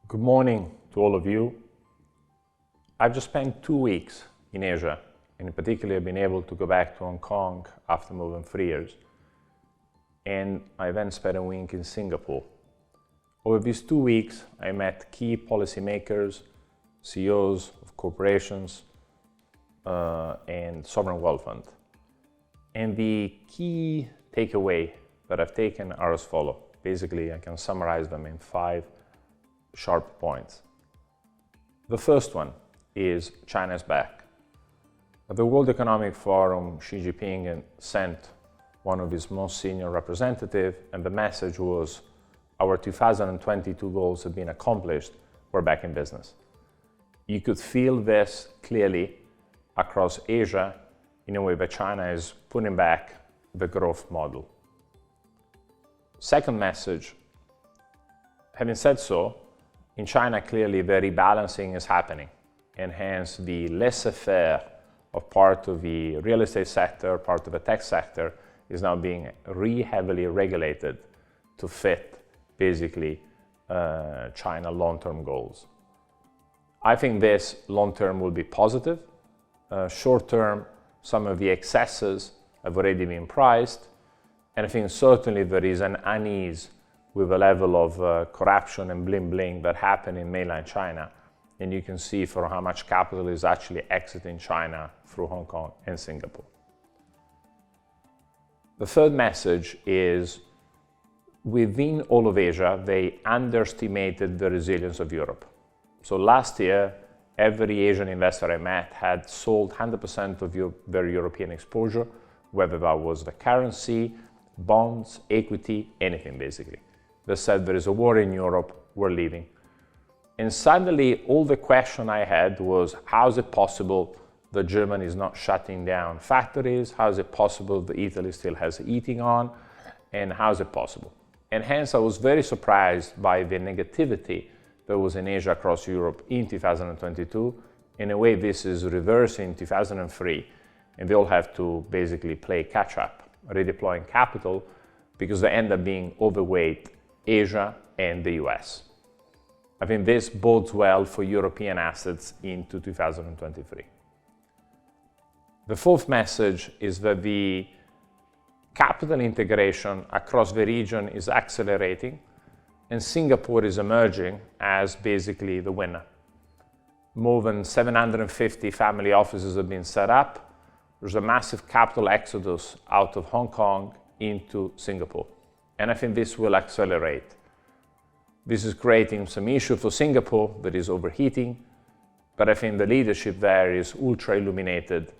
Good morning to all of you. I've just spent 2 weeks in Asia, and in particular I've been able to go back to Hong Kong after more than 3 years. And I then spent a week in Singapore. Over these 2 weeks, I met key policymakers, CEOs of corporations, and sovereign wealth funds. And the key takeaway that I've taken are as follows. Basically, I can summarize them in 5 sharp points. The first one is China's back. At the World Economic Forum, Xi Jinping sent one of his most senior representatives, and the message was, our 2022 goals have been accomplished, we're back in business. You could feel this clearly across Asia in a way that China is putting back the growth model. Second message, having said so, in China, clearly the rebalancing is happening, and hence the laissez-faire of part of the real estate sector, part of the tech sector, is now being heavily regulated to fit, basically, China long-term goals. I think this long-term will be positive. Short-term, some of the excesses have already been priced, and I think certainly there is an unease with the level of corruption and bling-bling that happened in mainland China. And you can see for how much capital is actually exiting China through Hong Kong and Singapore. The third message is, within all of Asia, they underestimated the resilience of Europe. So last year, every Asian investor I met had sold 100% of their European exposure, whether that was the currency, bonds, equity, anything basically. They said there is a war in Europe, we're leaving. And suddenly all the question I had was, how is it possible that Germany is not shutting down factories? How is it possible that Italy still has heating on? And how is it possible? And hence I was very surprised by the negativity that was in Asia across Europe in 2022. In a way, this is reversing 2003, and they all have to basically play catch up, redeploying capital, because they end up being overweight Asia and the US. I think this bodes well for European assets into 2023. The fourth message is that the capital integration across the region is accelerating, and Singapore is emerging as basically the winner. More than 750 family offices have been set up. There's a massive capital exodus out of Hong Kong into Singapore. And I think this will accelerate. This is creating some issue for Singapore that is overheating, but I think the leadership there is ultra illuminated,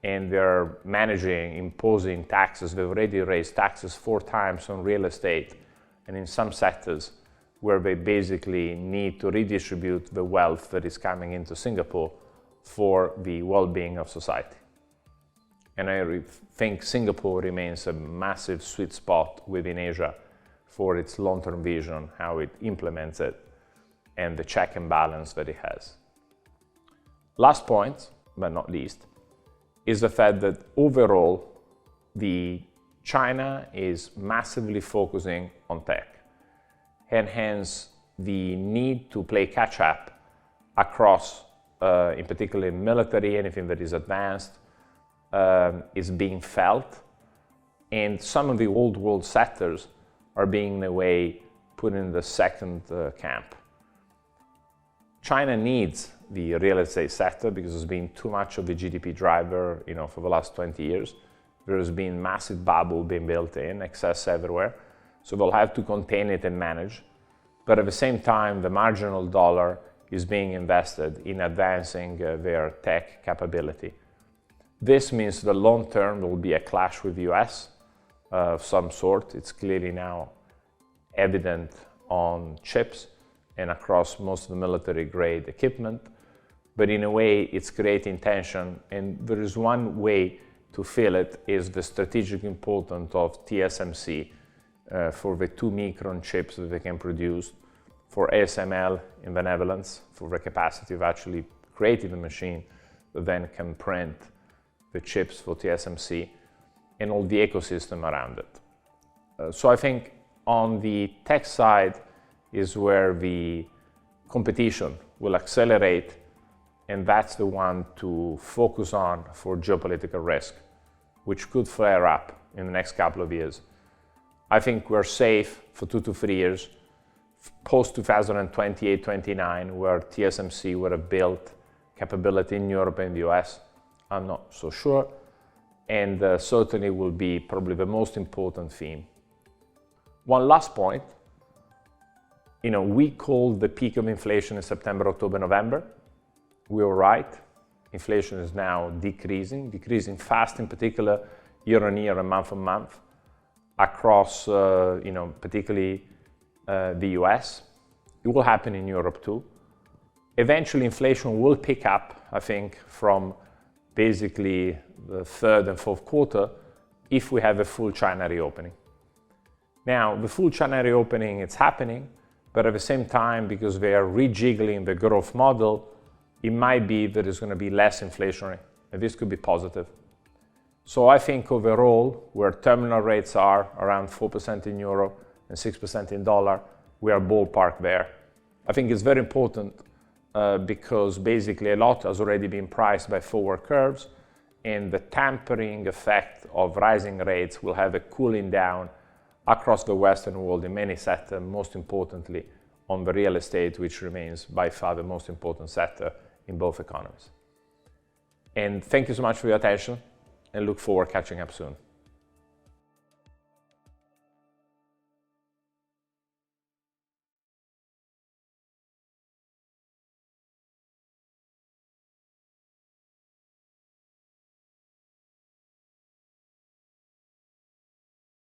and they're managing, imposing taxes. They've already raised taxes 4 times on real estate, and in some sectors where they basically need to redistribute the wealth that is coming into Singapore for the well-being of society. And I think Singapore remains a massive sweet spot within Asia for its long-term vision, how it implements it, and the check and balance that it has. Last point, but not least, is the fact that overall, China is massively focusing on tech, and hence the need to play catch-up across, in particular military, anything that is advanced, is being felt, and some of the old world sectors are being in a way put in the second camp. China needs the real estate sector because it's been too much of a GDP driver, for the last 20 years. There has been massive bubble being built in, excess everywhere. So they'll have to contain it and manage. But at the same time, the marginal dollar is being invested in advancing their tech capability. This means that long term there will be a clash with the US of some sort. It's clearly now evident on chips and across most of the military grade equipment. But in a way, it's creating tension, and there is one way to feel it is the strategic importance of TSMC for the 2 micron chips that they can produce, for ASML in the Netherlands, for the capacity of actually creating the machine that then can print the chips for TSMC, and all the ecosystem around it. So I think on the tech side is where the competition will accelerate, and that's the one to focus on for geopolitical risk, which could flare up in the next couple of years. I think we're safe for 2 to 3 years, post 2028-29, where TSMC would have built capability in Europe and the US. I'm not so sure, and certainly will be probably the most important theme. One last point, we called the peak of inflation in September, October, November. We were right. Inflation is now decreasing fast, in particular year on year and month on month, across, particularly the US. It will happen in Europe too. Eventually, inflation will pick up, I think, from basically the third and fourth quarter if we have a full China reopening. Now, the full China reopening, it's happening, but at the same time, because they are rejiggling the growth model, it might be that it's going to be less inflationary, and this could be positive. So I think overall, where terminal rates are around 4% in euro and 6% in dollar, we are ballpark there. I think it's very important because basically a lot has already been priced by forward curves, and the tampering effect of rising rates will have a cooling down across the Western world in many sectors, most importantly on the real estate, which remains by far the most important sector in both economies. And thank you so much for your attention, and look forward to catching up soon.